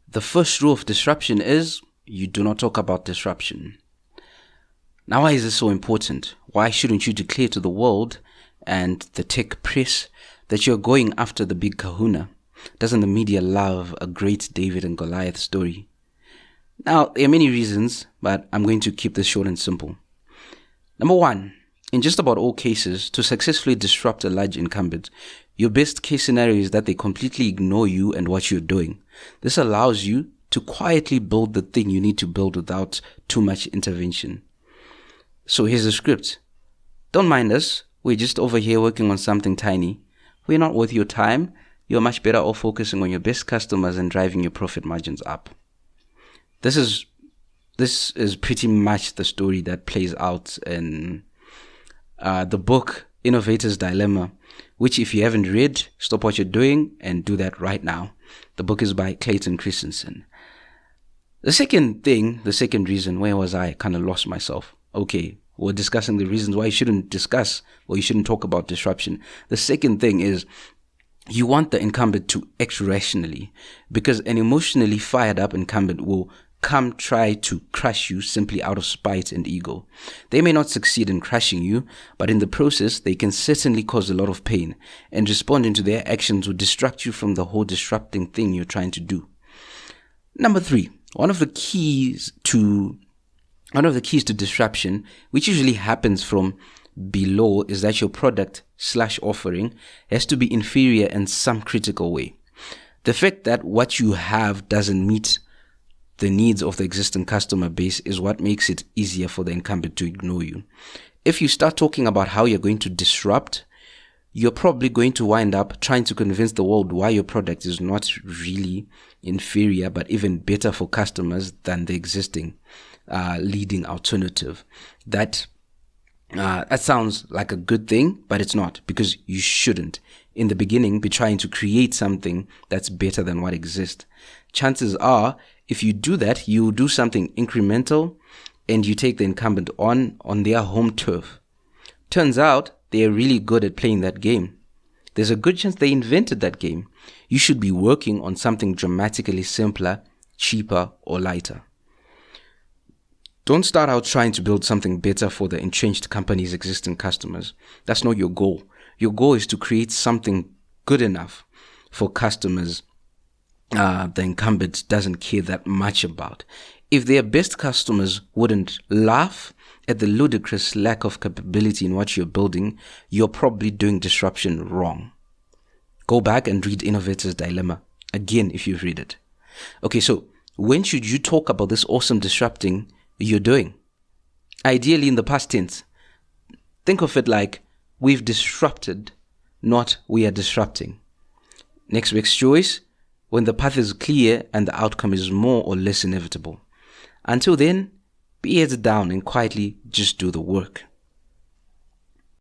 The first rule of disruption is you do not talk about disruption. Now, why is this so important? Why shouldn't you declare to the world and the tech press that you're going after the big kahuna? Doesn't the media love a great David and Goliath story? Now, there are many reasons, but I'm going to keep this short and simple. Number one, in just about all cases, to successfully disrupt a large incumbent, your best case scenario is that they completely ignore you and what you're doing. This allows you to quietly build the thing you need to build without too much intervention. So here's the script. Don't mind us. We're just over here working on something tiny. We're not worth your time. You're much better off focusing on your best customers and driving your profit margins up. This is pretty much the story that plays out in the book Innovator's Dilemma, which if you haven't read, stop what you're doing and do that right now. The book is by Clayton Christensen. The second reason, where was I? Kind of lost myself. Okay, we're discussing the reasons why you shouldn't discuss or you shouldn't talk about disruption. The second thing is you want the incumbent to act rationally, because an emotionally fired up incumbent will come try to crush you simply out of spite and ego. They may not succeed in crushing you, but in the process, they can certainly cause a lot of pain, and responding to their actions will distract you from the whole disrupting thing you're trying to do. Number three, one of the keys to disruption, which usually happens from below, is that your product/offering has to be inferior in some critical way. The fact that what you have doesn't meet the needs of the existing customer base is what makes it easier for the incumbent to ignore you. If you start talking about how you're going to disrupt, you're probably going to wind up trying to convince the world why your product is not really inferior, but even better for customers than the existing leading alternative. That sounds like a good thing, but it's not, because you shouldn't, in the beginning, be trying to create something that's better than what exists. Chances are, if you do that, you do something incremental and you take the incumbent on their home turf. Turns out they're really good at playing that game. There's a good chance they invented that game. You should be working on something dramatically simpler, cheaper, or lighter. Don't start out trying to build something better for the entrenched company's existing customers. That's not your goal. Your goal is to create something good enough for customers the incumbent doesn't care that much about. If their best customers wouldn't laugh at the ludicrous lack of capability in what you're building, you're probably doing disruption wrong. Go back and read Innovator's Dilemma again if you've read it. Okay, so when should you talk about this awesome disrupting you're doing? Ideally in the past tense. Think of it like we've disrupted, not we are disrupting. Next week's choice, when the path is clear and the outcome is more or less inevitable. Until then, be heads down and quietly just do the work.